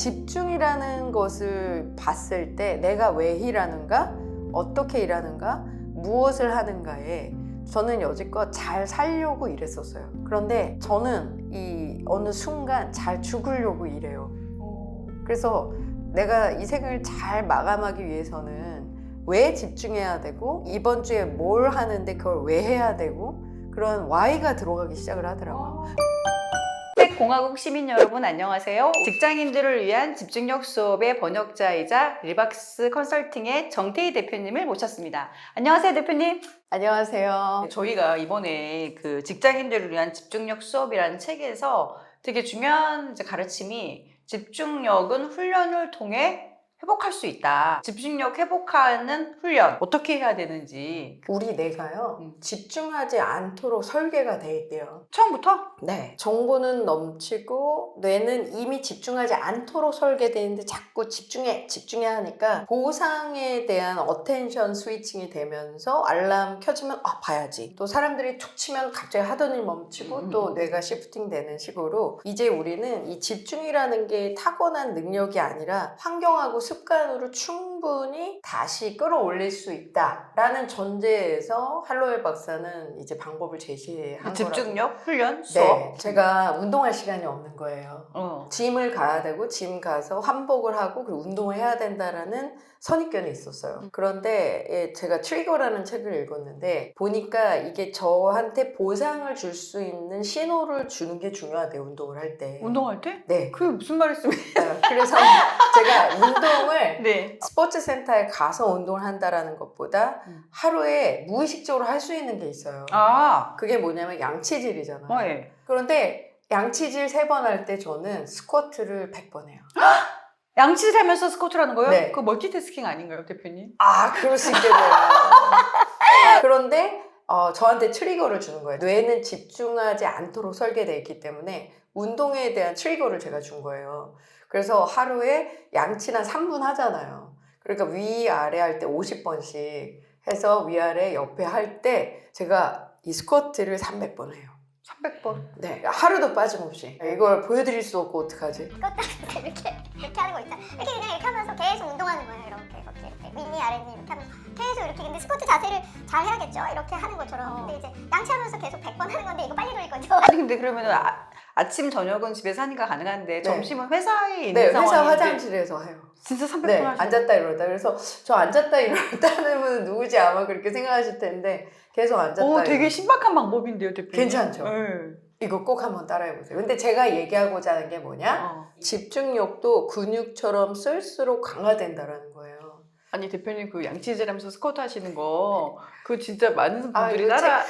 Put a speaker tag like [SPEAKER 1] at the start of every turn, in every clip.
[SPEAKER 1] 집중이라는 것을 봤을 때 내가 왜 일하는가, 어떻게 일하는가, 무엇을 하는가에 저는 여지껏 잘 살려고 일했었어요. 그런데 저는 이 어느 순간 잘 죽으려고 일해요. 그래서 내가 이 생을 잘 마감하기 위해서는 왜 집중해야 되고, 이번 주에 뭘 하는데 그걸 왜 해야 되고, 그런 why가 들어가기 시작을 하더라고요.
[SPEAKER 2] 공화국 시민 여러분 안녕하세요. 직장인들을 위한 집중력 수업의 번역자이자 리박스 컨설팅의 정태희 대표님을 모셨습니다. 안녕하세요, 대표님.
[SPEAKER 1] 안녕하세요.
[SPEAKER 2] 저희가 이번에 그 직장인들을 위한 집중력 수업이라는 책에서 되게 중요한 가르침이 집중력은 훈련을 통해 회복할 수 있다. 집중력 회복하는 훈련 어떻게 해야 되는지.
[SPEAKER 1] 우리 뇌가요, 집중하지 않도록 설계가 돼 있대요.
[SPEAKER 2] 처음부터?
[SPEAKER 1] 네. 정보는 넘치고 뇌는 이미 집중하지 않도록 설계되어 있는데 자꾸 집중해 하니까 보상에 대한 어텐션 스위칭이 되면서 알람 켜지면 봐야지. 또 사람들이 툭 치면 갑자기 하던 일 멈추고 또 뇌가 시프팅 되는 식으로 이제 우리는 이 집중이라는 게 타고난 능력이 아니라 환경하고 습관으로 충분히 다시 끌어올릴 수 있다라는 전제에서 할로웰 박사는 이제 방법을 제시한
[SPEAKER 2] 집중력 훈련 수업.
[SPEAKER 1] 네, 제가 운동할 시간이 없는 거예요. 짐을 가야 되고 짐 가서 환복을 하고 그리고 운동을 해야 된다라는 선입견이 있었어요. 그런데 제가 트리거라는 책을 읽었는데 보니까 이게 저한테 보상을 줄 수 있는 신호를 주는 게 중요하대요, 운동을 할 때.
[SPEAKER 2] 운동할 때?
[SPEAKER 1] 네.
[SPEAKER 2] 그게 무슨 말씀이에요?
[SPEAKER 1] 그래서 제가 운동을
[SPEAKER 2] 네.
[SPEAKER 1] 스포츠 센터에 가서 운동을 한다라는 것보다 하루에 무의식적으로 할 수 있는 게 있어요. 그게 뭐냐면 양치질이잖아요.
[SPEAKER 2] 네.
[SPEAKER 1] 그런데 양치질 3번 할 때 저는 스쿼트를 100번 해요.
[SPEAKER 2] 양치질 하면서 스쿼트를 하는 거예요?
[SPEAKER 1] 네.
[SPEAKER 2] 그거 멀티태스킹 아닌가요, 대표님?
[SPEAKER 1] 그럴 수 있겠네요. 그런데 저한테 트리거를 주는 거예요. 뇌는 집중하지 않도록 설계되어 있기 때문에 운동에 대한 트리거를 제가 준 거예요. 그래서 하루에 양치는 3분 하잖아요. 그러니까 위아래 할 때 50번씩 해서 위아래 옆에 할 때 제가 이 스쿼트를 300번 해요.
[SPEAKER 2] 300번.
[SPEAKER 1] 네, 하루도 빠짐없이. 이걸 보여드릴 수 없고 어떡하지?
[SPEAKER 3] 껐다 이렇게 하는 거 있잖아. 이렇게 하면서 계속 운동하는 거예요. 이렇게 윗니 아랫니 이렇게 하면서 계속 이렇게. 근데 스쿼트 자세를 잘 해야겠죠. 이렇게 하는 것처럼. 근데 이제 양치하면서 계속 100번 하는 건데 이거 빨리 돌릴 거죠.
[SPEAKER 2] 아니 근데 그러면 아침 저녁은 집에서 하니까 가능한데
[SPEAKER 1] 네.
[SPEAKER 2] 점심은 회사에 있는
[SPEAKER 1] 네, 회사
[SPEAKER 2] 상황인데
[SPEAKER 1] 화장실에서 해요.
[SPEAKER 2] 진짜 300번
[SPEAKER 1] 네,
[SPEAKER 2] 하시는
[SPEAKER 1] 앉았다 일어났다. 그래서 저 앉았다 일어났다는 분은 누구지 아마 그렇게 생각하실 텐데 계속 앉았다 일어났다.
[SPEAKER 2] 되게 신박한 방법인데요, 대표님.
[SPEAKER 1] 괜찮죠?
[SPEAKER 2] 네.
[SPEAKER 1] 이거 꼭 한번 따라해보세요. 근데 제가 얘기하고자 하는 게 뭐냐? 집중력도 근육처럼 쓸수록 강화된다라는 거예요.
[SPEAKER 2] 아니 대표님 그 양치질하면서 스쿼트 하시는 거 그거 진짜 많은 분들이
[SPEAKER 1] 이거
[SPEAKER 2] 따라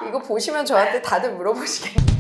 [SPEAKER 1] 이거 보시면 저한테 다들 물어보시겠네요.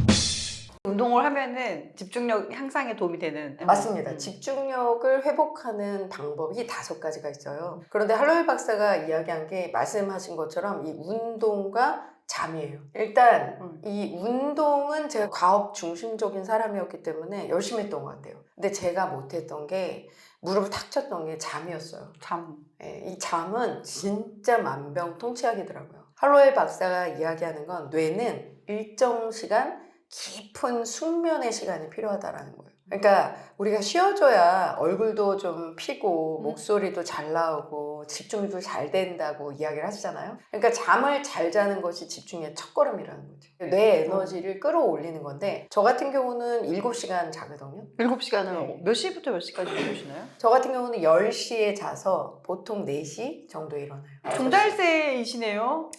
[SPEAKER 2] 운동을 하면은 집중력 향상에 도움이 되는.
[SPEAKER 1] 맞습니다. 집중력을 회복하는 방법이 5가지가 있어요. 그런데 할로웰 박사가 이야기한 게 말씀하신 것처럼 이 운동과 잠이에요. 일단 이 운동은 제가 과업 중심적인 사람이었기 때문에 열심히 했던 것 같아요. 근데 제가 못했던 게 무릎을 탁 쳤던 게 잠이었어요.
[SPEAKER 2] 잠.
[SPEAKER 1] 이 잠은 진짜 만병통치약이더라고요. 할로웰 박사가 이야기하는 건 뇌는 일정 시간 깊은 숙면의 시간이 필요하다라는 거예요. 그러니까 우리가 쉬어줘야 얼굴도 좀 피고 목소리도 잘 나오고 집중도 잘 된다고 이야기를 하시잖아요. 그러니까 잠을 잘 자는 것이 집중의 첫걸음이라는 거죠. 뇌 에너지를 끌어올리는 건데 저 같은 경우는 7시간 자거든요.
[SPEAKER 2] 7시간을
[SPEAKER 1] 네.
[SPEAKER 2] 몇 시부터 몇 시까지 주무시나요?
[SPEAKER 1] 저 같은 경우는 10시에 자서 보통 4시 정도에 일어나요.
[SPEAKER 2] 종달새이시네요.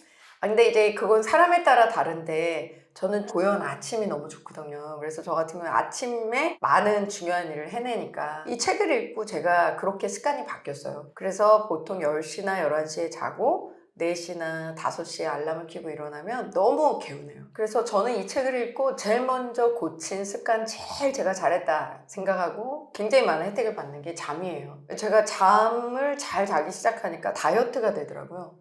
[SPEAKER 1] 근데 이제 그건 사람에 따라 다른데 저는 고요한 아침이 너무 좋거든요. 그래서 저 같은 경우는 아침에 많은 중요한 일을 해내니까 이 책을 읽고 제가 그렇게 습관이 바뀌었어요. 그래서 보통 10시나 11시에 자고 4시나 5시에 알람을 켜고 일어나면 너무 개운해요. 그래서 저는 이 책을 읽고 제일 먼저 고친 습관 제일 제가 잘했다 생각하고 굉장히 많은 혜택을 받는 게 잠이에요. 제가 잠을 잘 자기 시작하니까 다이어트가 되더라고요.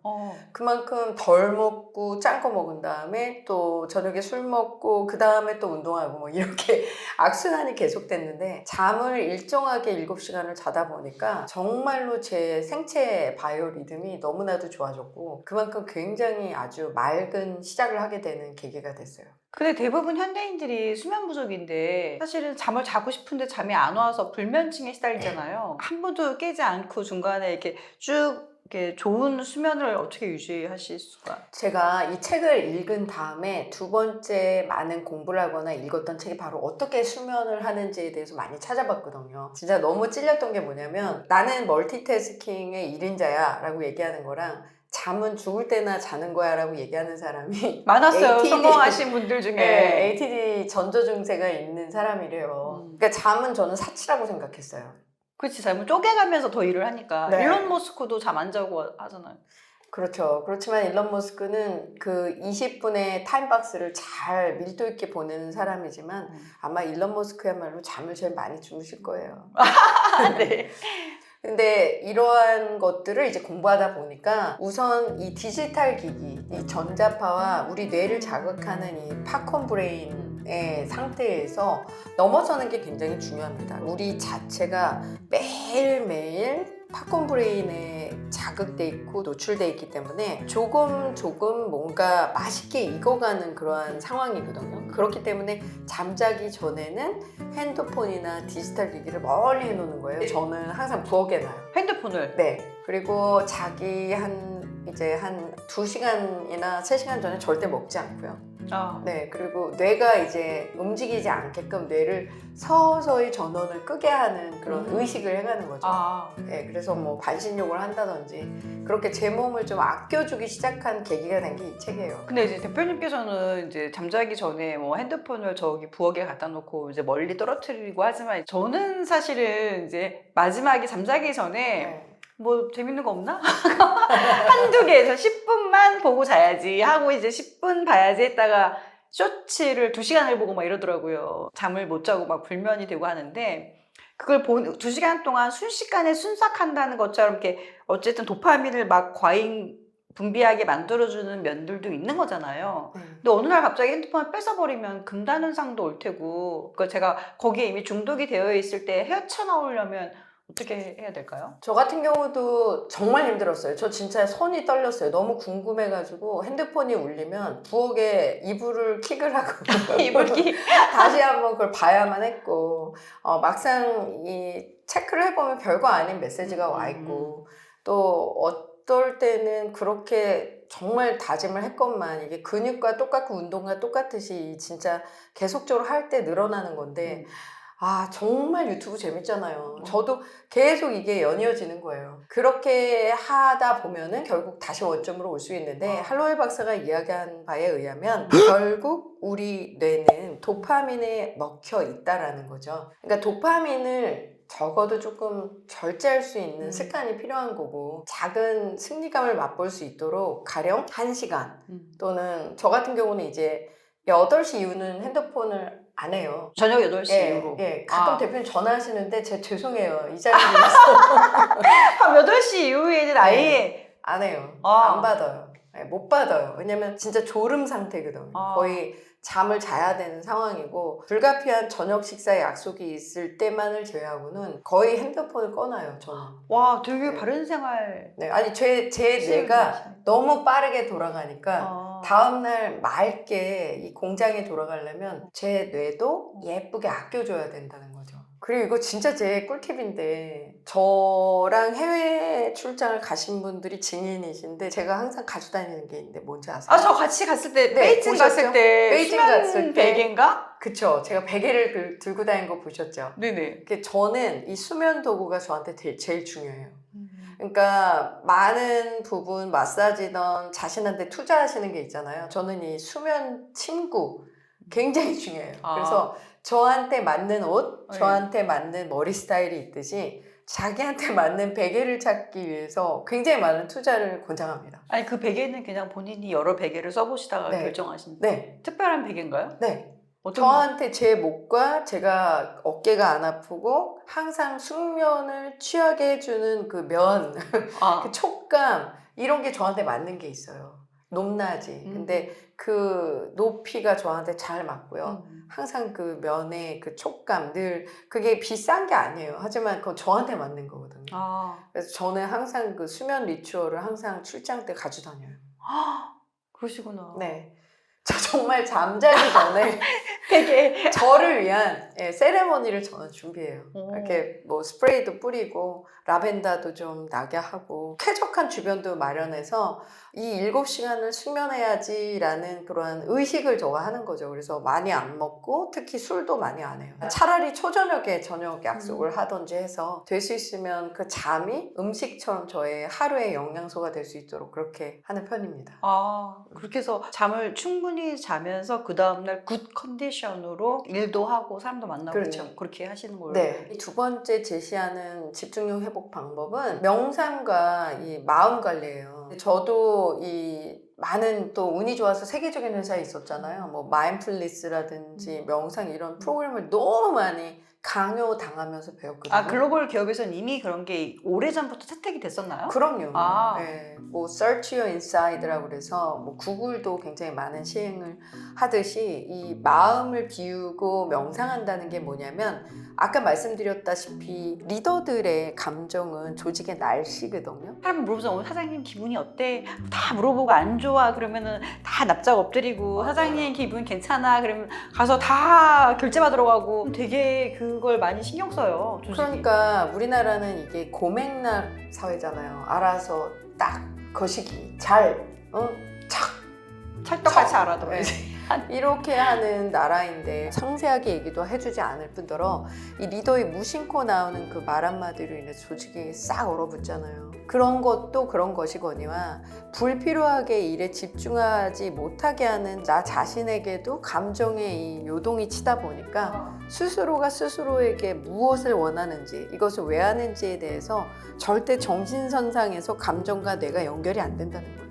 [SPEAKER 1] 그만큼 덜 먹고 짠 거 먹은 다음에 또 저녁에 술 먹고 그 다음에 또 운동하고 뭐 이렇게 악순환이 계속됐는데 잠을 일정하게 7시간을 자다 보니까 정말로 제 생체 바이오 리듬이 너무나도 좋아졌고 거고 그만큼 굉장히 아주 맑은 시작을 하게 되는 계기가 됐어요.
[SPEAKER 2] 근데 대부분 현대인들이 수면 부족인데 사실은 잠을 자고 싶은데 잠이 안 와서 불면증에 시달리잖아요. 한 번도 깨지 않고 중간에 이렇게 쭉 이렇게 좋은 수면을 어떻게 유지하실 수가?
[SPEAKER 1] 제가 이 책을 읽은 다음에 두 번째 많은 공부를 하거나 읽었던 책이 바로 어떻게 수면을 하는지에 대해서 많이 찾아봤거든요. 진짜 너무 찔렸던 게 뭐냐면 나는 멀티태스킹의 1인자야 라고 얘기하는 거랑 잠은 죽을 때나 자는 거야 라고 얘기하는 사람이
[SPEAKER 2] 많았어요.
[SPEAKER 1] ATD.
[SPEAKER 2] 성공하신 분들 중에.
[SPEAKER 1] 네, ATD 전조 증세가 있는 사람이래요. 그러니까 잠은 저는 사치라고 생각했어요.
[SPEAKER 2] 그렇지, 잘못 쪼개가면서 더 일을 하니까.
[SPEAKER 1] 네.
[SPEAKER 2] 일론 머스크도 잠 안 자고 하잖아요.
[SPEAKER 1] 그렇죠. 그렇지만 일론 머스크는 그 20분의 타임박스를 잘 밀도 있게 보내는 사람이지만 아마 일론 머스크야말로 잠을 제일 많이 주무실 거예요.
[SPEAKER 2] 네.
[SPEAKER 1] 근데 이러한 것들을 이제 공부하다 보니까 우선 이 디지털 기기, 이 전자파와 우리 뇌를 자극하는 이 팝콘 브레인의 상태에서 넘어서는 게 굉장히 중요합니다. 우리 자체가 매일매일 팝콘 브레인에 자극돼 있고 노출돼 있기 때문에 조금 뭔가 맛있게 익어가는 그러한 상황이거든요. 그렇기 때문에 잠자기 전에는 핸드폰이나 디지털 기기를 멀리 해놓는 거예요. 저는 항상 부엌에 놔요.
[SPEAKER 2] 핸드폰을.
[SPEAKER 1] 네. 그리고 자기 이제 한 2시간이나 3시간 전에 절대 먹지 않고요.
[SPEAKER 2] 아.
[SPEAKER 1] 네, 그리고 뇌가 이제 움직이지 않게끔 뇌를 서서히 전원을 끄게 하는 그런 의식을 해가는 거죠.
[SPEAKER 2] 아.
[SPEAKER 1] 네, 그래서 뭐 반신욕을 한다든지 그렇게 제 몸을 좀 아껴주기 시작한 계기가 된 게 이 책이에요.
[SPEAKER 2] 근데 이제 대표님께서는 이제 잠자기 전에 뭐 핸드폰을 저기 부엌에 갖다 놓고 이제 멀리 떨어뜨리고 하지만 저는 사실은 이제 마지막에 잠자기 전에
[SPEAKER 1] 네.
[SPEAKER 2] 뭐 재밌는 거 없나? 한두 개에서 10분만 보고 자야지 하고 이제 10분 봐야지 했다가 쇼츠를 2시간을 보고 막 이러더라고요. 잠을 못 자고 막 불면이 되고 하는데 그걸 2시간 동안 순식간에 순삭한다는 것처럼 이렇게 어쨌든 도파민을 막 과잉 분비하게 만들어주는 면들도 있는 거잖아요. 근데 어느 날 갑자기 핸드폰을 뺏어버리면 금단현상도 올 테고 그러니까 제가 거기에 이미 중독이 되어 있을 때 헤쳐나오려면 어떻게 해야 될까요?
[SPEAKER 1] 저 같은 경우도 정말 힘들었어요. 저 진짜 손이 떨렸어요. 너무 궁금해가지고 핸드폰이 울리면 부엌에 이불을 킥을 하고
[SPEAKER 2] 이불기.
[SPEAKER 1] 다시 한번 그걸 봐야만 했고 막상 이 체크를 해보면 별거 아닌 메시지가 와 있고 또 어떨 때는 그렇게 정말 다짐을 했건만 이게 근육과 똑같고 운동과 똑같듯이 진짜 계속적으로 할 때 늘어나는 건데 아 정말 유튜브 재밌잖아요. 저도 계속 이게 연이어지는 거예요. 그렇게 하다 보면은 결국 다시 원점으로 올 수 있는데 할로웨 박사가 이야기한 바에 의하면 결국 우리 뇌는 도파민에 먹혀 있다라는 거죠. 그러니까 도파민을 적어도 조금 절제할 수 있는 습관이 필요한 거고 작은 승리감을 맛볼 수 있도록 가령 1시간 또는 저 같은 경우는 이제 8시 이후는 핸드폰을 안 해요.
[SPEAKER 2] 저녁 8시 이후로.
[SPEAKER 1] 예, 가끔 대표님 전화하시는데 제가 죄송해요. 이 자리에 있어.
[SPEAKER 2] 한 8시 이후에는 아예
[SPEAKER 1] 안 해요.
[SPEAKER 2] 아.
[SPEAKER 1] 안 받아요. 네, 못 받아요. 왜냐면 진짜 졸음 상태거든요. 거의 잠을 자야 되는 상황이고 불가피한 저녁 식사 약속이 있을 때만을 제외하고는 거의 핸드폰을 꺼놔요. 저는.
[SPEAKER 2] 와, 되게 바른 생활.
[SPEAKER 1] 네, 아니 제 뇌가 너무 빠르게 돌아가니까 다음날 맑게 이 공장에 돌아가려면 제 뇌도 예쁘게 아껴줘야 된다는 거죠. 그리고 이거 진짜 제 꿀팁인데 저랑 해외 출장을 가신 분들이 증인이신데 제가 항상 가지고 다니는 게 있는데 뭔지 아세요?
[SPEAKER 2] 아, 저 같이 갔을 때
[SPEAKER 1] 네,
[SPEAKER 2] 베이징
[SPEAKER 1] 보셨죠?
[SPEAKER 2] 갔을 때
[SPEAKER 1] 베이징
[SPEAKER 2] 수면
[SPEAKER 1] 갔을 때.
[SPEAKER 2] 베개인가?
[SPEAKER 1] 그쵸. 제가 베개를 들고 다니는 거 보셨죠?
[SPEAKER 2] 네네.
[SPEAKER 1] 저는 이 수면 도구가 저한테 제일 중요해요. 그러니까 많은 부분 마사지든 자신한테 투자하시는 게 있잖아요. 저는 이 수면 침구 굉장히 중요해요. 그래서 저한테 맞는 옷, 저한테 맞는 머리 스타일이 있듯이 자기한테 맞는 베개를 찾기 위해서 굉장히 많은 투자를 권장합니다.
[SPEAKER 2] 아니 그 베개는 그냥 본인이 여러 베개를 써보시다가
[SPEAKER 1] 네.
[SPEAKER 2] 결정하신
[SPEAKER 1] 네.
[SPEAKER 2] 특별한 베개인가요?
[SPEAKER 1] 네.
[SPEAKER 2] 어떤
[SPEAKER 1] 저한테 제 목과 제가 어깨가 안 아프고 항상 숙면을 취하게 해주는 그 면, 그 촉감 이런 게 저한테 맞는 게 있어요. 높낮이. 근데 그 높이가 저한테 잘 맞고요. 항상 그 면의 그 촉감 늘 그게 비싼 게 아니에요. 하지만 그건 저한테 맞는 거거든요. 그래서 저는 항상 그 수면 리추얼을 항상 출장 때 가져다녀요.
[SPEAKER 2] 그러시구나.
[SPEAKER 1] 네. 저 정말 잠자기 전에
[SPEAKER 2] 되게
[SPEAKER 1] 저를 위한 세레머니를 저는 준비해요.
[SPEAKER 2] 오.
[SPEAKER 1] 이렇게 뭐 스프레이도 뿌리고 라벤더도 좀 나게 하고 쾌적한 주변도 마련해서 이 7시간을 숙면해야지라는 그런 의식을 저가 하는 거죠. 그래서 많이 안 먹고 특히 술도 많이 안 해요. 차라리 초저녁에 저녁 약속을 하든지 해서 될 수 있으면 그 잠이 음식처럼 저의 하루의 영양소가 될 수 있도록 그렇게 하는 편입니다.
[SPEAKER 2] 그렇게 해서 잠을 충분히 자면서 그 다음날 굿 컨디션으로 일도 하고 사람도 만나고
[SPEAKER 1] 그렇죠.
[SPEAKER 2] 그렇게 하시는 걸로.
[SPEAKER 1] 네. 두 번째 제시하는 집중력 회복 방법은 명상과 이 마음 관리예요. 저도 이 많은 또 운이 좋아서 세계적인 회사에 있었잖아요. 뭐 마인드풀니스라든지 명상 이런 프로그램을 너무 많이 강요당하면서 배웠거든요.
[SPEAKER 2] 글로벌 기업에서는 이미 그런 게 오래전부터 채택이 됐었나요?
[SPEAKER 1] 그럼요. 네. 뭐 Search Your Inside라고 그래서 뭐 구글도 굉장히 많은 시행을 하듯이 이 마음을 비우고 명상한다는 게 뭐냐면 아까 말씀드렸다시피 리더들의 감정은 조직의 날씨거든요.
[SPEAKER 2] 사람 물어보면 사장님 기분이 어때? 다 물어보고 안 좋아 그러면은 다 납작 엎드리고 사장님 기분 괜찮아 그러면 가서 다 결제 받으러 가고 되게 그걸 많이 신경 써요. 조직이.
[SPEAKER 1] 그러니까 우리나라는 이게 고맥락 사회잖아요. 알아서 딱 거시기 착
[SPEAKER 2] 찰떡같이 알아들어야지.
[SPEAKER 1] 네. 이렇게 하는 나라인데 상세하게 얘기도 해주지 않을 뿐더러 이 리더의 무심코 나오는 그 말 한마디로 인해서 조직이 싹 얼어붙잖아요. 그런 것도 그런 것이거니와 불필요하게 일에 집중하지 못하게 하는 나 자신에게도 감정의 이 요동이 치다 보니까 스스로가 스스로에게 무엇을 원하는지 이것을 왜 하는지에 대해서 절대 정신선상에서 감정과 뇌가 연결이 안 된다는 거예요.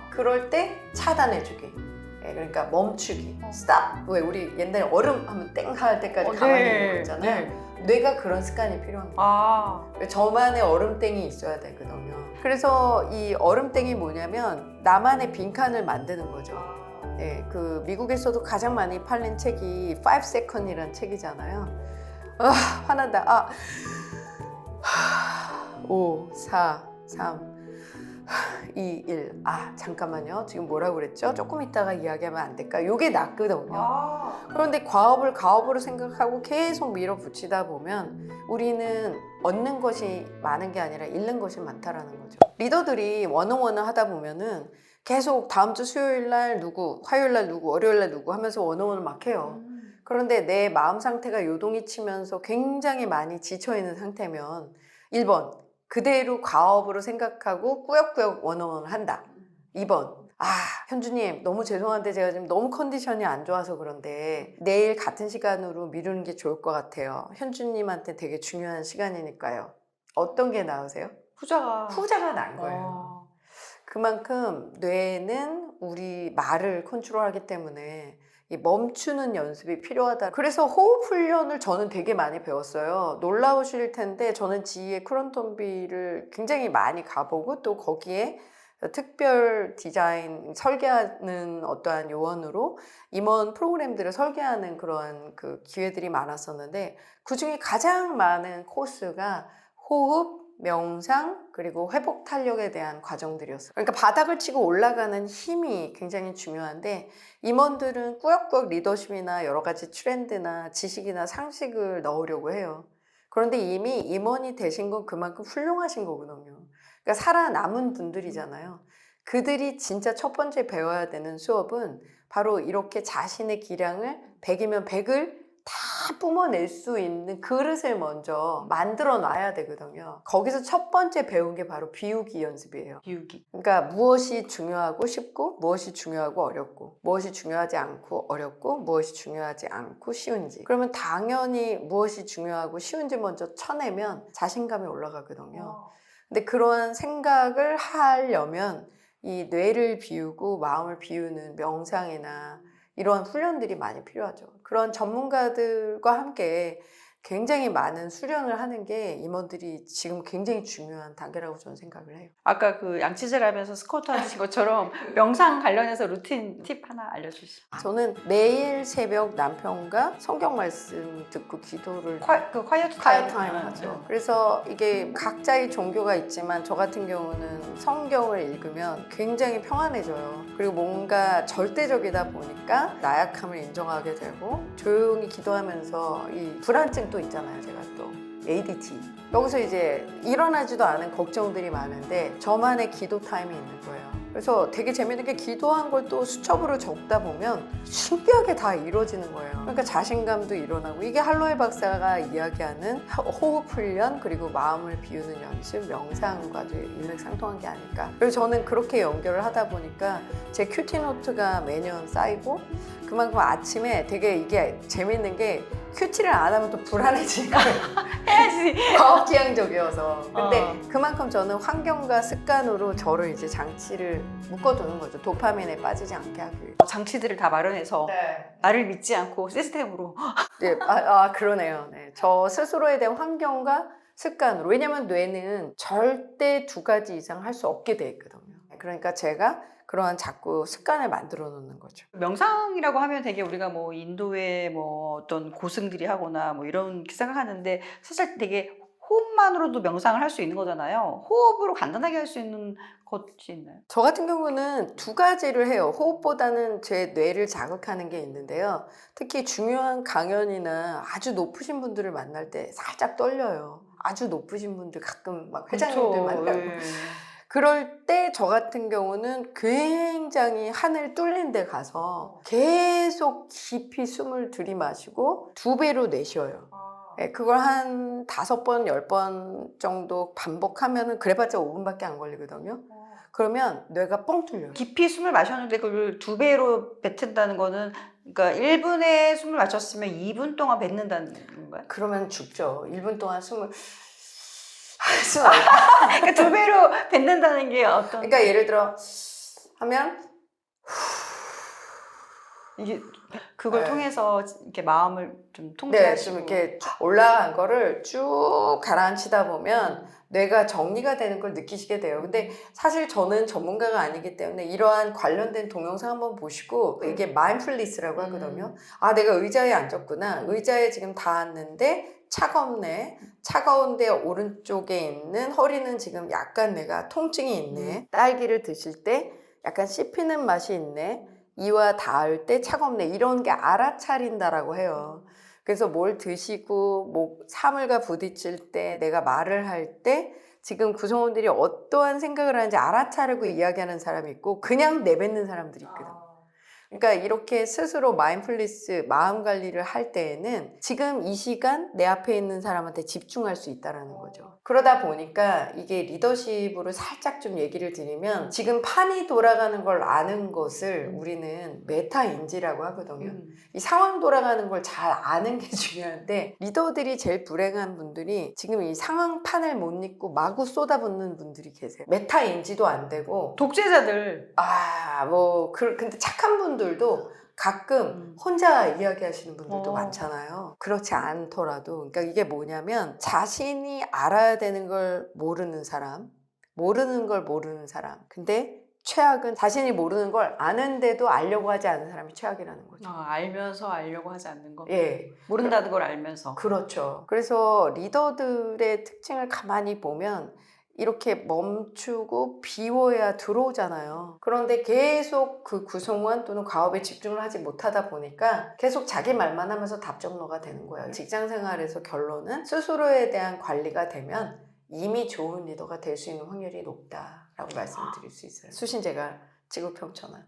[SPEAKER 1] 그럴 때 차단해주기. 그러니까 멈추기, stop. 왜 우리 옛날에 얼음 하면 땡 할 때까지 가만히 있는 거 있잖아요. 뇌가 그런 습관이 필요한 거예요. 저만의 얼음땡이 있어야 되거든요. 그래서 이 얼음땡이 뭐냐면 나만의 빈칸을 만드는 거죠. 그 미국에서도 가장 많이 팔린 책이 5 Second이라는 책이잖아요. 화난다. 5, 4, 3 2, 1. 잠깐만요. 지금 뭐라고 그랬죠? 조금 있다가 이야기하면 안 될까? 요게 낫거든요. 그런데 과업을 가업으로 생각하고 계속 밀어붙이다 보면 우리는 얻는 것이 많은 게 아니라 잃는 것이 많다라는 거죠. 리더들이 원어원을 하다 보면은 계속 다음 주 수요일 날 누구, 화요일 날 누구, 월요일 날 누구 하면서 원어원을 막 해요. 그런데 내 마음 상태가 요동이 치면서 굉장히 많이 지쳐있는 상태면 1번 그대로 과업으로 생각하고 꾸역꾸역 원어원을 한다. 2번 현주님 너무 죄송한데 제가 지금 너무 컨디션이 안 좋아서 그런데 내일 같은 시간으로 미루는 게 좋을 것 같아요. 현주님한테 되게 중요한 시간이니까요. 어떤 게 나으세요? 후자가 나은 거예요. 그만큼 뇌는 우리 말을 컨트롤하기 때문에 이 멈추는 연습이 필요하다. 그래서 호흡 훈련을 저는 되게 많이 배웠어요. 놀라우실 텐데 저는 지휘의 크론톤비를 굉장히 많이 가보고 또 거기에 특별 디자인 설계하는 어떠한 요원으로 임원 프로그램들을 설계하는 그런 그 기회들이 많았었는데 그중에 가장 많은 코스가 호흡, 명상, 그리고 회복 탄력에 대한 과정들이었어요. 그러니까 바닥을 치고 올라가는 힘이 굉장히 중요한데 임원들은 꾸역꾸역 리더십이나 여러 가지 트렌드나 지식이나 상식을 넣으려고 해요. 그런데 이미 임원이 되신 건 그만큼 훌륭하신 거거든요. 그러니까 살아남은 분들이잖아요. 그들이 진짜 첫 번째 배워야 되는 수업은 바로 이렇게 자신의 기량을 100이면 100을 다 뿜어낼 수 있는 그릇을 먼저 만들어 놔야 되거든요. 거기서 첫 번째 배운 게 바로 비우기 연습이에요. 그러니까 무엇이 중요하고 쉽고 무엇이 중요하고 어렵고 무엇이 중요하지 않고 어렵고 무엇이 중요하지 않고 쉬운지. 그러면 당연히 무엇이 중요하고 쉬운지 먼저 쳐내면 자신감이 올라가거든요. 근데 그런 생각을 하려면 이 뇌를 비우고 마음을 비우는 명상이나 이런 훈련들이 많이 필요하죠. 그런 전문가들과 함께 굉장히 많은 수련을 하는 게 임원들이 지금 굉장히 중요한 단계라고 저는 생각을 해요.
[SPEAKER 2] 아까 그 양치질 하면서 스쿼트 하신 것처럼 명상 관련해서 루틴 팁 하나 알려주시죠.
[SPEAKER 1] 저는 매일 새벽 남편과 성경 말씀 듣고 기도를
[SPEAKER 2] 그 콰이어트 타임.
[SPEAKER 1] 타임 하죠. 그래서 이게 각자의 종교가 있지만 저 같은 경우는 성경을 읽으면 굉장히 평안해져요. 그리고 뭔가 절대적이다 보니까 나약함을 인정하게 되고 조용히 기도하면서 이 불안증도 있잖아요. 제가 또 ADT. 여기서 이제 일어나지도 않은 걱정들이 많은데 저만의 기도 타임이 있는 거예요. 그래서 되게 재밌는 게 기도한 걸 또 수첩으로 적다 보면 신기하게 다 이루어지는 거예요. 그러니까 자신감도 일어나고 이게 할로에 박사가 이야기하는 호흡 훈련 그리고 마음을 비우는 연습, 명상과도 일맥상통한 게 아닐까. 그래서 저는 그렇게 연결을 하다 보니까 제 큐티노트가 매년 쌓이고 그만큼 아침에 되게 이게 재밌는 게 큐티를 안 하면 또 불안해지는 거예요.
[SPEAKER 2] 해야지.
[SPEAKER 1] 과학지향적이어서. 근데 그만큼 저는 환경과 습관으로 저를 이제 장치를 묶어두는 거죠. 도파민에 빠지지 않게 하기 위해.
[SPEAKER 2] 장치들을 다 마련해서
[SPEAKER 1] 네.
[SPEAKER 2] 나를 믿지 않고 시스템으로.
[SPEAKER 1] 네, 그러네요. 네. 저 스스로에 대한 환경과 습관으로. 왜냐면 뇌는 절대 2가지 이상 할 수 없게 돼 있거든요. 그러니까 제가 그러한 자꾸 습관을 만들어 놓는 거죠.
[SPEAKER 2] 명상이라고 하면 되게 우리가 뭐 인도의 뭐 어떤 고승들이 하거나 뭐 이런 생각하는데 사실 되게 호흡만으로도 명상을 할 수 있는 거잖아요. 호흡으로 간단하게 할 수 있는 것이 있나요?
[SPEAKER 1] 저 같은 경우는 2가지를 해요. 호흡보다는 제 뇌를 자극하는 게 있는데요. 특히 중요한 강연이나 아주 높으신 분들을 만날 때 살짝 떨려요. 아주 높으신 분들 가끔 막 회장님들 만나고.
[SPEAKER 2] 예.
[SPEAKER 1] 그럴 때 저 같은 경우는 굉장히 하늘 뚫린 데 가서 계속 깊이 숨을 들이마시고 2배로 내쉬어요. 네, 그걸 한 5번, 10번 정도 반복하면은 그래봤자 5분밖에 안 걸리거든요. 그러면 뇌가 뻥 뚫려요.
[SPEAKER 2] 깊이 숨을 마셨는데 그걸 2배로 뱉는다는 거는 그러니까 1분에 숨을 마셨으면 2분 동안 뱉는다는 건가요?
[SPEAKER 1] 그러면 죽죠. 1분 동안 숨을
[SPEAKER 2] 그러니까 2배로 뱉는다는 게 어떤
[SPEAKER 1] 그러니까 예를 들어 하면
[SPEAKER 2] 이게 그걸
[SPEAKER 1] 네.
[SPEAKER 2] 통해서 이렇게 마음을 좀
[SPEAKER 1] 네,
[SPEAKER 2] 통제하시고
[SPEAKER 1] 좀 이렇게 올라간 거를 쭉 가라앉히다 보면 뇌가 정리가 되는 걸 느끼시게 돼요. 근데 사실 저는 전문가가 아니기 때문에 이러한 관련된 동영상 한번 보시고 이게 마인드풀니스라고 하거든요. 아, 내가 의자에 앉았구나. 의자에 지금 닿았는데 차갑네. 차가운데 오른쪽에 있는 허리는 지금 약간 내가 통증이 있네. 딸기를 드실 때 약간 씹히는 맛이 있네. 이와 닿을 때 차갑네. 이런 게 알아차린다라고 해요. 그래서 뭘 드시고 뭐 사물과 부딪힐 때 내가 말을 할 때 지금 구성원들이 어떠한 생각을 하는지 알아차리고 이야기하는 사람이 있고 그냥 내뱉는 사람들이 있거든. 그러니까 이렇게 스스로 마인드풀니스 마음 관리를 할 때에는 지금 이 시간 내 앞에 있는 사람한테 집중할 수 있다는 거죠. 그러다 보니까 이게 리더십으로 살짝 좀 얘기를 드리면 지금 판이 돌아가는 걸 아는 것을 우리는 메타인지라고 하거든요. 이 상황 돌아가는 걸 잘 아는 게 중요한데 리더들이 제일 불행한 분들이 지금 이 상황판을 못 읽고 마구 쏟아붓는 분들이 계세요. 메타인지도 안 되고
[SPEAKER 2] 독재자들
[SPEAKER 1] 근데 착한 분들도 가끔 혼자 이야기하시는 분들도 많잖아요. 그렇지 않더라도 그러니까 이게 뭐냐면 자신이 알아야 되는 걸 모르는 사람, 모르는 걸 모르는 사람. 근데 최악은 자신이 모르는 걸 아는데도 알려고 하지 않는 사람이 최악이라는 거죠.
[SPEAKER 2] 알면서 알려고 하지 않는 거.
[SPEAKER 1] 예,
[SPEAKER 2] 모른다는 걸 알면서.
[SPEAKER 1] 그렇죠. 그래서 리더들의 특징을 가만히 보면 이렇게 멈추고 비워야 들어오잖아요. 그런데 계속 그 구성원 또는 과업에 집중을 하지 못하다 보니까 계속 자기 말만 하면서 답정너가 되는 거예요. 직장 생활에서 결론은 스스로에 대한 관리가 되면 이미 좋은 리더가 될 수 있는 확률이 높다라고 말씀을 드릴 수 있어요. 수신제가 지구평천하.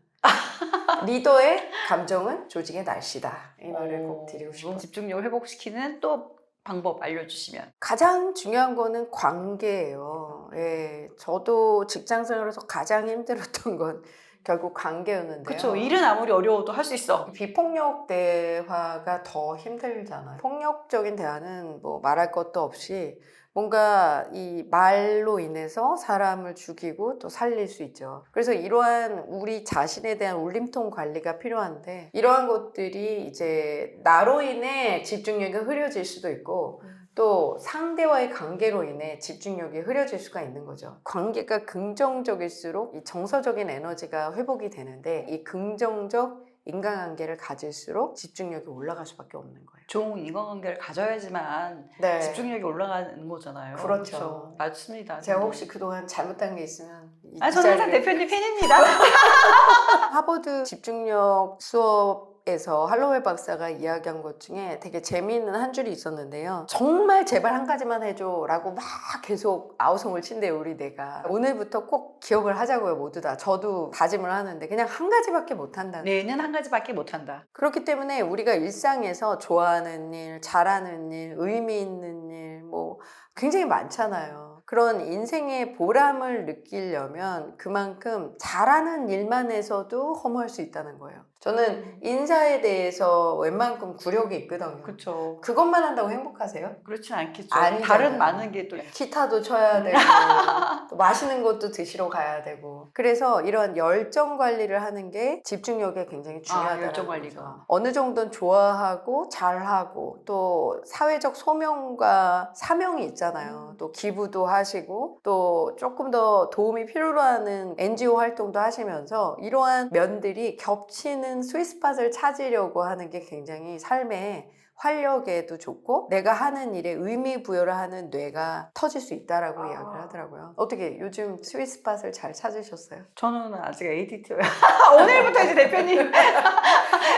[SPEAKER 1] 리더의 감정은 조직의 날씨다. 이 말을 꼭 드리고 싶어요.
[SPEAKER 2] 집중력을 회복시키는 또 방법 알려주시면.
[SPEAKER 1] 가장 중요한 거는 관계예요. 예, 저도 직장 생활에서 가장 힘들었던 건 결국 관계였는데요.
[SPEAKER 2] 그렇죠. 일은 아무리 어려워도 할 수 있어.
[SPEAKER 1] 비폭력 대화가 더 힘들잖아요. 폭력적인 대화는 뭐 말할 것도 없이 뭔가 이 말로 인해서 사람을 죽이고 또 살릴 수 있죠. 그래서 이러한 우리 자신에 대한 울림통 관리가 필요한데 이러한 것들이 이제 나로 인해 집중력이 흐려질 수도 있고 또 상대와의 관계로 인해 집중력이 흐려질 수가 있는 거죠. 관계가 긍정적일수록 이 정서적인 에너지가 회복이 되는데 이 긍정적 인간관계를 가질수록 집중력이 올라갈 수밖에 없는 거예요.
[SPEAKER 2] 좋은 인간관계를 가져야지만
[SPEAKER 1] 네.
[SPEAKER 2] 집중력이 올라가는 거잖아요.
[SPEAKER 1] 그렇죠.
[SPEAKER 2] 맞습니다.
[SPEAKER 1] 제가 혹시 그동안 잘못한 게 있으면 이
[SPEAKER 2] 저는 항상
[SPEAKER 1] 자리를-
[SPEAKER 2] 대표님 팬입니다.
[SPEAKER 1] 하버드 집중력 수업에서 할로웰 박사가 이야기한 것 중에 되게 재미있는 한 줄이 있었는데요. 정말 제발 한 가지만 해줘 라고 막 계속 아우성을 친대요, 우리 뇌가. 오늘부터 꼭 기억을 하자고요, 모두 다. 저도 다짐을 하는데 그냥 한 가지밖에 못한다는.
[SPEAKER 2] 뇌는 한 가지밖에 못한다.
[SPEAKER 1] 그렇기 때문에 우리가 일상에서 좋아하는 일, 잘하는 일, 의미 있는 일, 뭐 굉장히 많잖아요. 그런 인생의 보람을 느끼려면 그만큼 잘하는 일만 해서도 허무할 수 있다는 거예요. 저는 인사에 대해서 웬만큼 굴욕이 있거든요.
[SPEAKER 2] 그렇죠.
[SPEAKER 1] 그것만 한다고 행복하세요?
[SPEAKER 2] 그렇진 않겠죠.
[SPEAKER 1] 아니잖아요.
[SPEAKER 2] 다른 많은 게 또
[SPEAKER 1] 기타도 쳐야 되고 또 맛있는 것도 드시러 가야 되고 그래서 이런 열정 관리를 하는 게 집중력에 굉장히 중요하다는
[SPEAKER 2] 열정
[SPEAKER 1] 거죠.
[SPEAKER 2] 관리가.
[SPEAKER 1] 어느 정도는 좋아하고 잘하고 또 사회적 소명과 사명이 있잖아요. 또 기부도 하시고 또 조금 더 도움이 필요로 하는 NGO 활동도 하시면서 이러한 면들이 겹치는 스윗스팟을 찾으려고 하는 게 굉장히 삶에 활력에도 좋고 내가 하는 일에 의미 부여를 하는 뇌가 터질 수 있다라고 이야기를 하더라고요. 어떻게 요즘 스윗스팟을 잘 찾으셨어요?
[SPEAKER 2] 저는 아직 ADT예요. 오늘부터 이제 대표님.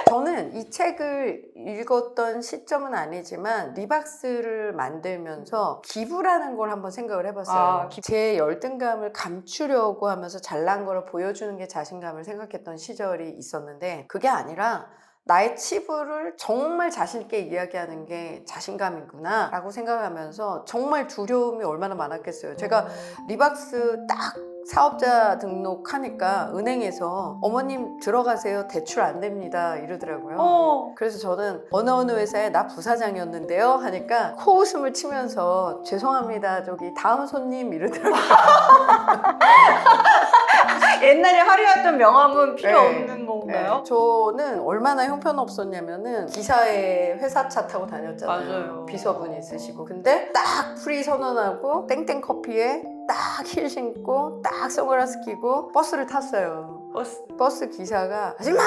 [SPEAKER 1] 저는 이 책을 읽었던 시점은 아니지만 리박스를 만들면서 기부라는 걸 한번 생각을 해봤어요. 제 열등감을 감추려고 하면서 잘난 거를 보여주는 게 자신감을 생각했던 시절이 있었는데 그게 아니라 나의 치부를 정말 자신있게 이야기하는 게 자신감이구나 라고 생각하면서 정말 두려움이 얼마나 많았겠어요. 제가 리박스 딱 사업자 등록하니까 은행에서 어머님 들어가세요 대출 안 됩니다 이러더라고요. 그래서 저는 어느 회사에 나 부사장이었는데요 하니까 코웃음을 치면서 죄송합니다 저기 다음 손님 이러더라고요.
[SPEAKER 2] 옛날에 화려했던 명함은 필요
[SPEAKER 1] 네.
[SPEAKER 2] 없는 건가요?
[SPEAKER 1] 네. 저는 얼마나 형편없었냐면은 기사에 회사차 타고 다녔잖아요.
[SPEAKER 2] 맞아요.
[SPEAKER 1] 비서분 있으시고. 근데 딱 프리 선언하고 땡땡 커피에 딱 힐 신고 딱 선글라스 끼고 버스를 탔어요. 버스 기사가 아줌마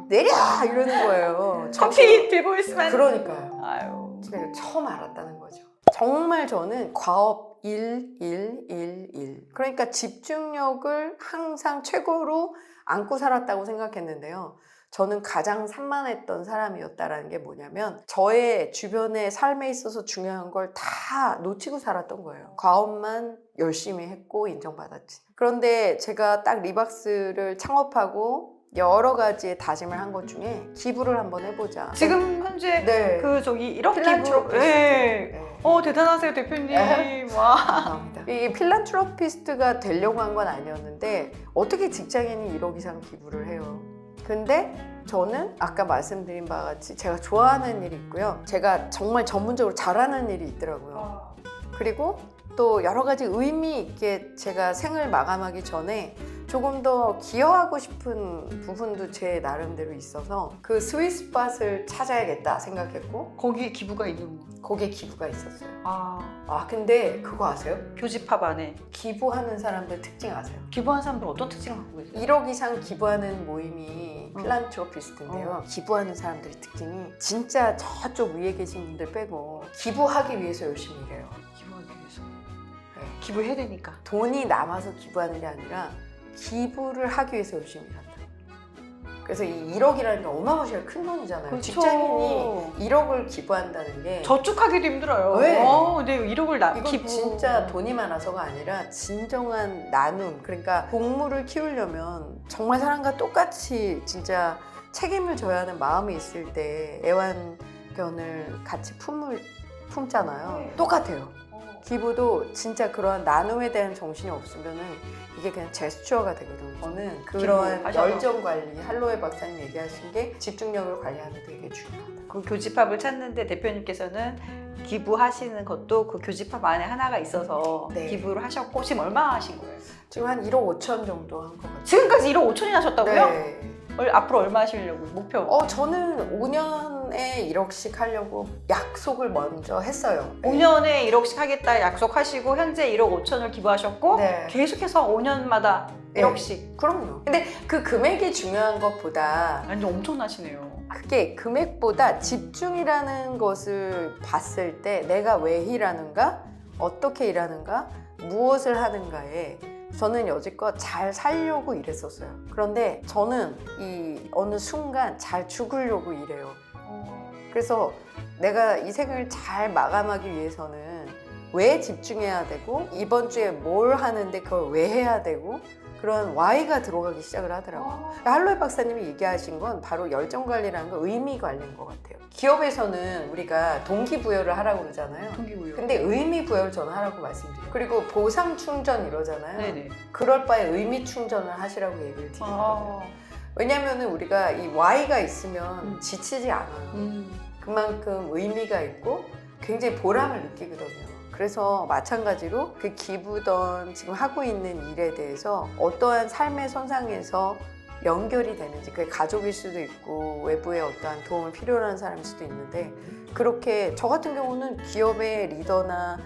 [SPEAKER 1] 내려 이러는 거예요.
[SPEAKER 2] 커피 들고 있으면
[SPEAKER 1] 그러니까요.
[SPEAKER 2] 아유.
[SPEAKER 1] 제가 처음 알았다는 거죠. 정말 저는 과업 1, 1, 1, 1. 그러니까 집중력을 항상 최고로 안고 살았다고 생각했는데요. 저는 가장 산만했던 사람이었다라는 게 뭐냐면 저의 주변의 삶에 있어서 중요한 걸 다 놓치고 살았던 거예요. 과업만 열심히 했고 인정받았지. 그런데 제가 딱 리박스를 창업하고 여러 가지의 다짐을 한 것 중에 기부를 한번 해보자.
[SPEAKER 2] 지금 현재
[SPEAKER 1] 네.
[SPEAKER 2] 그 저기 1억 기부.
[SPEAKER 1] 필란트로피스트.
[SPEAKER 2] 네.
[SPEAKER 1] 네.
[SPEAKER 2] 대단하세요 대표님.
[SPEAKER 1] 네.
[SPEAKER 2] 와.
[SPEAKER 1] 감사합니다. 이 필란트로피스트가 되려고 한 건 아니었는데 어떻게 직장인이 1억 이상 기부를 해요? 근데 저는 아까 말씀드린 바와 같이 제가 좋아하는 일이 있고요. 제가 정말 전문적으로 잘하는 일이 있더라고요. 그리고 또 여러 가지 의미 있게 제가 생을 마감하기 전에 조금 더 기여하고 싶은 부분도 제 나름대로 있어서 그 스윗스팟을 찾아야겠다 생각했고
[SPEAKER 2] 거기에 기부가 있는 거.
[SPEAKER 1] 거기에 기부가 있었어요.
[SPEAKER 2] 아,
[SPEAKER 1] 근데 그거 아세요?
[SPEAKER 2] 교집합 안에
[SPEAKER 1] 기부하는 사람들 특징 아세요?
[SPEAKER 2] 기부하는 사람들 어떤 특징을 갖고 계세요?
[SPEAKER 1] 1억 이상 기부하는 모임이 필란트로피스트인데요. 기부하는 사람들의 특징이 진짜 저쪽 위에 계신 분들 빼고 기부하기 위해서 열심히 일해요.
[SPEAKER 2] 기부하기 위해서.
[SPEAKER 1] 네.
[SPEAKER 2] 기부해야 되니까.
[SPEAKER 1] 돈이 남아서 기부하는 게 아니라 기부를 하기 위해서 열심히 일한다. 그래서 이 1억이라는 게 어마무시하게 큰 돈이잖아요.
[SPEAKER 2] 그렇죠.
[SPEAKER 1] 직장인이 1억을 기부한다는 게
[SPEAKER 2] 저축하기도 힘들어요.
[SPEAKER 1] 왜?
[SPEAKER 2] 근데 1억을
[SPEAKER 1] 이건 진짜 돈이 많아서가 아니라 진정한 나눔. 그러니까 동물을 키우려면 정말 사람과 똑같이 진짜 책임을 져야 하는 마음이 있을 때 애완견을 같이 품잖아요. 똑같아요. 기부도 진짜 그런 나눔에 대한 정신이 없으면은 이게 그냥 제스처가 되거든요. 저는 그런
[SPEAKER 2] 기부하셔서.
[SPEAKER 1] 열정 관리, 할로웨 박사님 얘기하신 게 집중력을 관리하는 데 되게 중요하다.
[SPEAKER 2] 그 교집합을 찾는데 대표님께서는 기부하시는 것도 그 교집합 안에 하나가 있어서
[SPEAKER 1] 네.
[SPEAKER 2] 기부를 하셨고 지금 얼마 하신 거예요?
[SPEAKER 1] 지금 한 1억 5천 정도 한 것 같아요.
[SPEAKER 2] 지금까지 1억 5천이 하셨다고요?
[SPEAKER 1] 네.
[SPEAKER 2] 앞으로 얼마 하시려고 목표?
[SPEAKER 1] 저는 5년에 1억씩 하려고 약속을 먼저 했어요.
[SPEAKER 2] 5년에 1억씩 하겠다 약속하시고 현재 1억 5천을 기부하셨고
[SPEAKER 1] 네.
[SPEAKER 2] 계속해서 5년마다
[SPEAKER 1] 네.
[SPEAKER 2] 1억씩.
[SPEAKER 1] 그럼요. 근데 그 금액이 중요한 것보다
[SPEAKER 2] 완전 엄청나시네요.
[SPEAKER 1] 그게 금액보다 집중이라는 것을 봤을 때 내가 왜 일하는가, 어떻게 일하는가, 무엇을 하는가에 저는 여지껏 잘 살려고 일했었어요. 그런데 저는 이 어느 순간 잘 죽으려고 일해요. 그래서 내가 이 생을 잘 마감하기 위해서는 왜 집중해야 되고 이번 주에 뭘 하는데 그걸 왜 해야 되고 그런 why가 들어가기 시작을 하더라고요. 할로이 박사님이 얘기하신 건 바로 열정관리라는 건 의미관리인 것 같아요. 기업에서는 우리가 동기부여를 하라고 그러잖아요.
[SPEAKER 2] 동기부여.
[SPEAKER 1] 근데 의미부여를 저는 하라고 말씀드려요. 그리고 보상충전 이러잖아요.
[SPEAKER 2] 네네.
[SPEAKER 1] 그럴 바에 의미충전을 하시라고 얘기를 드리거든요.
[SPEAKER 2] 아.
[SPEAKER 1] 왜냐면은 우리가 이 why가 있으면 지치지 않아요. 그만큼 의미가 있고 굉장히 보람을 느끼거든요. 그래서 마찬가지로 그 기부던 지금 하고 있는 일에 대해서 어떠한 삶의 선상에서 연결이 되는지, 그게 가족일 수도 있고 외부의 어떠한 도움을 필요로 하는 사람일 수도 있는데, 그렇게 저 같은 경우는 기업의 리더나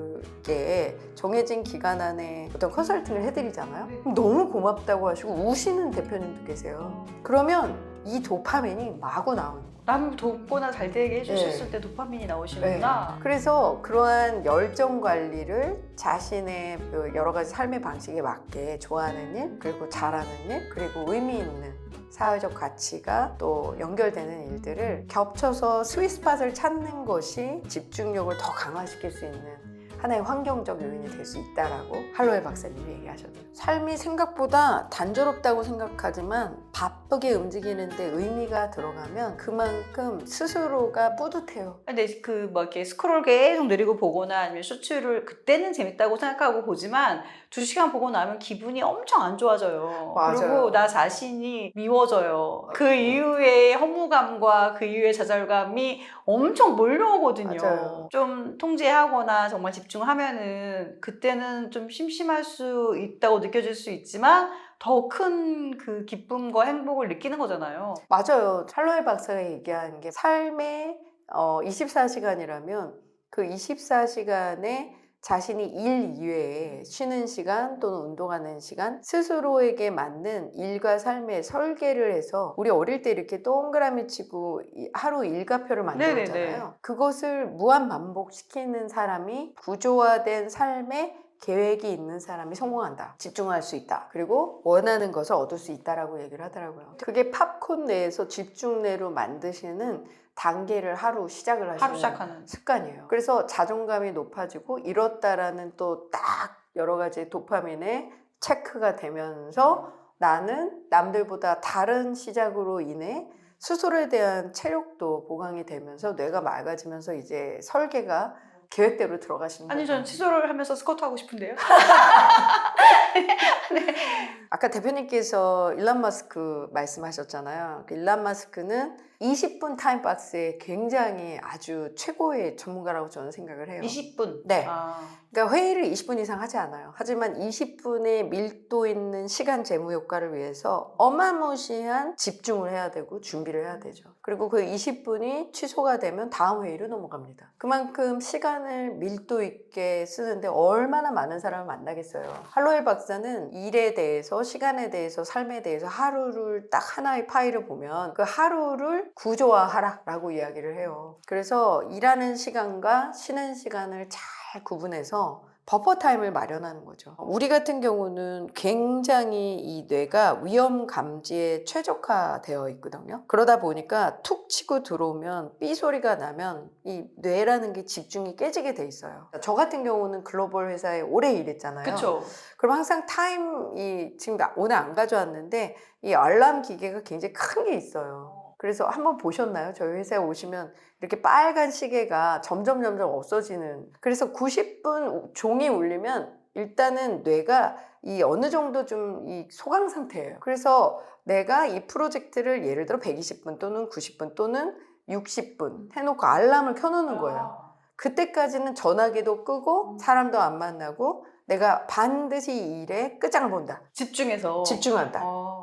[SPEAKER 1] 조직원들께 정해진 기간 안에 어떤 컨설팅을 해드리잖아요. 그럼 너무 고맙다고 하시고 우시는 대표님도 계세요. 그러면 이 도파민이 마구 나오는 거예요.
[SPEAKER 2] 남 돕거나 잘 되게 해주셨을
[SPEAKER 1] 네.
[SPEAKER 2] 때 도파민이 나오시는구나.
[SPEAKER 1] 그래서 그러한 열정 관리를 자신의 그 여러 가지 삶의 방식에 맞게 좋아하는 일, 그리고 잘하는 일, 그리고 의미 있는 사회적 가치가 또 연결되는 일들을 겹쳐서 스윗스팟을 찾는 것이 집중력을 더 강화시킬 수 있는 하나의 환경적 요인이 될 수 있다라고 할로이 박사님이 얘기하셨죠. 삶이 생각보다 단조롭다고 생각하지만 바쁘게 움직이는데 의미가 들어가면 그만큼 스스로가 뿌듯해요.
[SPEAKER 2] 근데 그 뭐 이렇게 스크롤 계속 느리고 보거나 아니면 쇼츠를 그때는 재밌다고 생각하고 보지만 2시간 보고 나면 기분이 엄청 안 좋아져요.
[SPEAKER 1] 맞아요.
[SPEAKER 2] 그리고 나 자신이 미워져요. 그 이후에 허무감과 그 이후에 좌절감이 엄청 몰려오거든요.
[SPEAKER 1] 맞아요.
[SPEAKER 2] 좀 통제하거나 정말 집중하면은 그때는 좀 심심할 수 있다고 느껴질 수 있지만 더 큰 그 기쁨과 행복을 느끼는 거잖아요.
[SPEAKER 1] 맞아요. 할로이 박사가 얘기하는 게 삶의 24시간이라면 그 24시간에 자신이 일 이외에 쉬는 시간 또는 운동하는 시간, 스스로에게 맞는 일과 삶의 설계를 해서, 우리 어릴 때 이렇게 동그라미 치고 하루 일과표를 만들었잖아요.
[SPEAKER 2] 네네네.
[SPEAKER 1] 그것을 무한 반복시키는 사람이 구조화된 삶의 계획이 있는 사람이 성공한다. 집중할 수 있다. 그리고 원하는 것을 얻을 수 있다라고 얘기를 하더라고요. 그게 팝콘 내에서 집중내로 만드시는 단계를 하루 시작을 하시는
[SPEAKER 2] 하루 시작하는.
[SPEAKER 1] 습관이에요. 그래서 자존감이 높아지고 이렇다라는 또 딱 여러 가지 도파민에 체크가 되면서 나는 남들보다 다른 시작으로 인해 스스로에 대한 체력도 보강이 되면서 뇌가 맑아지면서 이제 설계가 계획대로 들어가시는 거죠.
[SPEAKER 2] 아니 저는 칫솔을 하면서 스쿼트 하고 싶은데요.
[SPEAKER 1] 아까 대표님께서 일론 머스크 말씀하셨잖아요. 그 일론 머스크는 20분 타임박스에 굉장히 아주 최고의 전문가라고 저는 생각을 해요.
[SPEAKER 2] 20분.
[SPEAKER 1] 네.
[SPEAKER 2] 아.
[SPEAKER 1] 그러니까 회의를 20분 이상 하지 않아요. 하지만 20분의 밀도 있는 시간 재무 효과를 위해서 어마무시한 집중을 해야 되고 준비를 해야 되죠. 그리고 그 20분이 취소가 되면 다음 회의로 넘어갑니다. 그만큼 시간을 밀도 있게 쓰는데 얼마나 많은 사람을 만나겠어요. 할로이 박사는 일에 대해서, 시간에 대해서, 삶에 대해서 하루를 딱 하나의 파일을 보면 그 하루를 구조화하라라고 이야기를 해요. 그래서 일하는 시간과 쉬는 시간을 잘 구분해서 버퍼 타임을 마련하는 거죠. 우리 같은 경우는 굉장히 이 뇌가 위험 감지에 최적화되어 있거든요. 그러다 보니까 툭 치고 들어오면 삐 소리가 나면 이 뇌라는 게 집중이 깨지게 돼 있어요. 저 같은 경우는 글로벌 회사에 오래 일했잖아요.
[SPEAKER 2] 그렇죠.
[SPEAKER 1] 그럼 항상 타임이 지금 오늘 안 가져왔는데 이 알람 기계가 굉장히 큰 게 있어요. 그래서 한번 보셨나요? 저희 회사에 오시면 이렇게 빨간 시계가 점점 없어지는, 그래서 90분 종이 울리면 일단은 뇌가 이 어느 정도 좀 이 소강 상태예요. 그래서 내가 이 프로젝트를 예를 들어 120분 또는 90분 또는 60분 해놓고 알람을 켜놓는 거예요. 그때까지는 전화기도 끄고 사람도 안 만나고 내가 반드시 이 일에 끝장을 본다.
[SPEAKER 2] 집중해서.
[SPEAKER 1] 집중한다.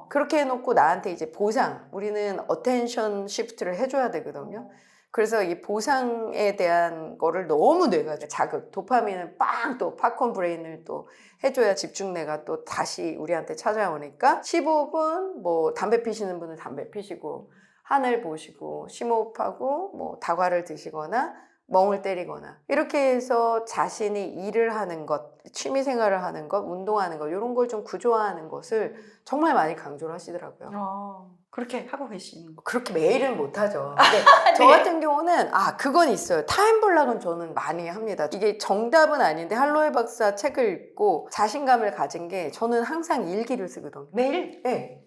[SPEAKER 1] 그렇게 해놓고 나한테 이제 보상, 우리는 어텐션 시프트를 해줘야 되거든요. 그래서 이 보상에 대한 거를 너무 뇌가 자극, 도파민을 빵 또 팝콘 브레인을 또 해줘야 집중뇌가 또 다시 우리한테 찾아오니까 15분 뭐 담배 피시는 분은 담배 피시고 하늘 보시고 심호흡하고 뭐 다과를 드시거나 멍을 때리거나 이렇게 해서 자신이 일을 하는 것, 취미 생활을 하는 것, 운동하는 것 이런 걸 좀 구조화하는 것을 정말 많이 강조를 하시더라고요.
[SPEAKER 2] 그렇게 하고 계시는 거.
[SPEAKER 1] 그렇게 매일은 못하죠. 근데 저 같은 경우는 그건 있어요. 타임블락은 저는 많이 합니다. 이게 정답은 아닌데 할로에 박사 책을 읽고 자신감을 가진 게 저는 항상 일기를 쓰거든요.
[SPEAKER 2] 매일?
[SPEAKER 1] 네.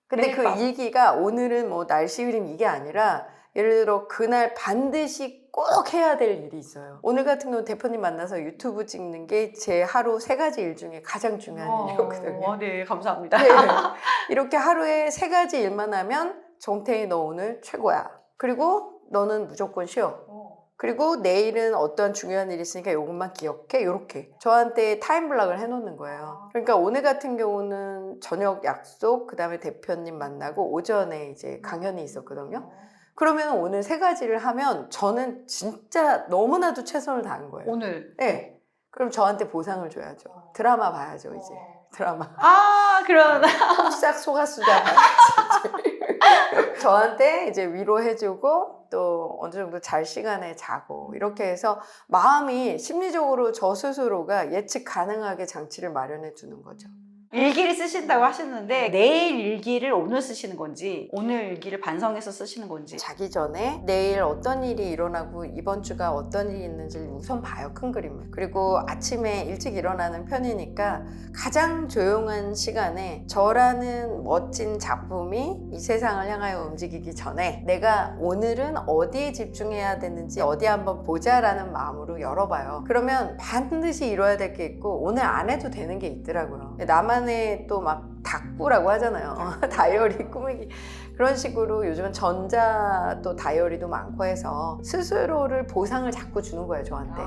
[SPEAKER 1] 근데
[SPEAKER 2] 매일
[SPEAKER 1] 그
[SPEAKER 2] 밤.
[SPEAKER 1] 일기가 오늘은 뭐 날씨 흐림 이게 아니라 예를 들어 그날 반드시 꼭 해야 될 일이 있어요. 오늘 같은 경우 대표님 만나서 유튜브 찍는 게 제 하루 3가지 일 중에 가장 중요한 일이었거든요.
[SPEAKER 2] 네, 감사합니다.
[SPEAKER 1] 네. 이렇게 하루에 3가지 일만 하면 정태희 너 오늘 최고야. 그리고 너는 무조건 쉬어. 그리고 내일은 어떤 중요한 일이 있으니까 이것만 기억해. 요렇게 저한테 타임블락을 해놓는 거예요. 그러니까 오늘 같은 경우는 저녁 약속, 그 다음에 대표님 만나고 오전에 이제 강연이 있었거든요. 그러면 오늘 3가지를 하면 저는 진짜 너무나도 최선을 다한 거예요.
[SPEAKER 2] 오늘.
[SPEAKER 1] 네. 그럼 저한테 보상을 줘야죠. 드라마 봐야죠, 이제. 드라마.
[SPEAKER 2] 그런.
[SPEAKER 1] 싹 속았수다 봐야지. 저한테 이제 위로해주고 또 어느 정도 잘 시간에 자고 이렇게 해서 마음이 심리적으로 저 스스로가 예측 가능하게 장치를 마련해 주는 거죠.
[SPEAKER 2] 일기를 쓰신다고 하셨는데 내일 일기를 오늘 쓰시는 건지 오늘 일기를 반성해서 쓰시는 건지.
[SPEAKER 1] 자기 전에 내일 어떤 일이 일어나고 이번 주가 어떤 일이 있는지를 우선 봐요, 큰 그림을. 그리고 아침에 일찍 일어나는 편이니까 가장 조용한 시간에 저라는 멋진 작품이 이 세상을 향하여 움직이기 전에 내가 오늘은 어디에 집중해야 되는지 어디 한번 보자라는 마음으로 열어봐요. 그러면 반드시 이뤄야 될 게 있고 오늘 안 해도 되는 게 있더라고요. 나만의 또 막 닥부라고 하잖아요. 다이어리 꾸미기. 그런 식으로 요즘은 전자 또 다이어리도 많고 해서 스스로를 보상을 자꾸 주는 거예요, 저한테.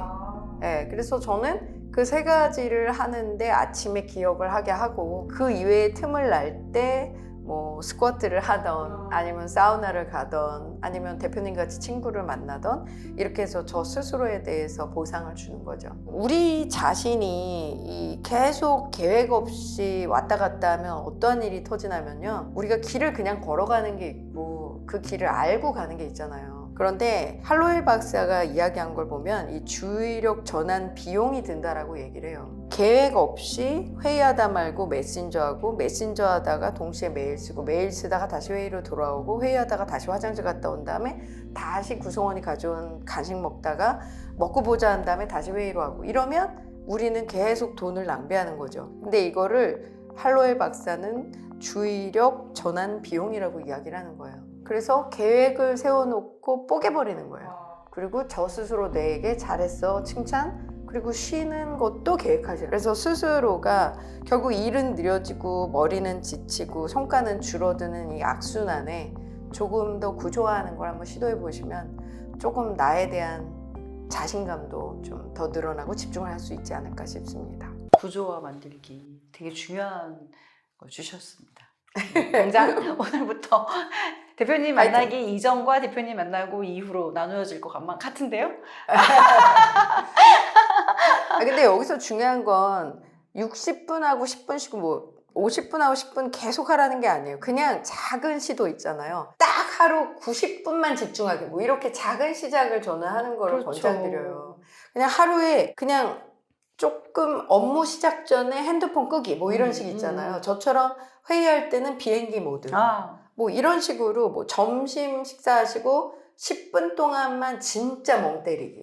[SPEAKER 1] 네, 그래서 저는 그 3가지를 하는데 아침에 기억을 하게 하고 그 이외에 틈을 날 때 뭐 스쿼트를 하던 아니면 사우나를 가던 아니면 대표님 같이 친구를 만나던 이렇게 해서 저 스스로에 대해서 보상을 주는 거죠. 우리 자신이 이 계속 계획 없이 왔다 갔다 하면 어떤 일이 터지냐면요, 우리가 길을 그냥 걸어가는 게 있고 그 길을 알고 가는 게 있잖아요. 그런데 할로에 박사가 이야기한 걸 보면 이 주의력 전환 비용이 든다라고 얘기를 해요. 계획 없이 회의하다 말고 메신저하고 메신저 하다가 동시에 메일 쓰고 메일 쓰다가 다시 회의로 돌아오고 회의하다가 다시 화장실 갔다 온 다음에 다시 구성원이 가져온 간식 먹다가 먹고 보자 한 다음에 다시 회의로 하고 이러면 우리는 계속 돈을 낭비하는 거죠. 근데 이거를 할로에 박사는 주의력 전환 비용이라고 이야기를 하는 거예요. 그래서 계획을 세워놓고 뽀개버리는 거예요. 그리고 저 스스로 내게 잘했어 칭찬, 그리고 쉬는 것도 계획하죠. 그래서 스스로가 결국 일은 느려지고 머리는 지치고 성과는 줄어드는 이 악순환에 조금 더 구조화하는 걸 한번 시도해 보시면 조금 나에 대한 자신감도 좀 더 늘어나고 집중을 할 수 있지 않을까 싶습니다.
[SPEAKER 2] 구조화 만들기 되게 중요한 걸 주셨습니다. 당장 오늘부터 대표님 만나기 이전과 대표님 만나고 이후로 나누어질 것 같은데요?
[SPEAKER 1] 근데 여기서 중요한 건 60분하고 10분씩 뭐 50분하고 10분 계속 하라는 게 아니에요. 그냥 작은 시도 있잖아요. 딱 하루 90분만 집중하게 뭐 이렇게 작은 시작을 저는 하는 거를
[SPEAKER 2] 그렇죠.
[SPEAKER 1] 권장드려요. 그냥 하루에 그냥 조금 업무 시작 전에 핸드폰 끄기 뭐 이런 식 있잖아요. 저처럼 회의할 때는 비행기 모드 뭐 이런 식으로 뭐 점심 식사하시고 10분 동안만 진짜 멍 때리기.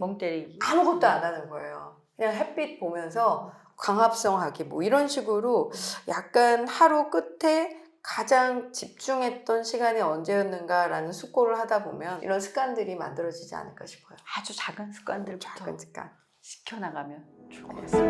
[SPEAKER 1] 아무것도 안 하는 거예요. 그냥 햇빛 보면서 광합성하기 뭐 이런 식으로 약간 하루 끝에 가장 집중했던 시간이 언제였는가라는 숙고를 하다 보면 이런 습관들이 만들어지지 않을까 싶어요.
[SPEAKER 2] 아주 작은 습관들부터
[SPEAKER 1] 작은 습관.
[SPEAKER 2] 시켜나가면 좋을 것 같습니다.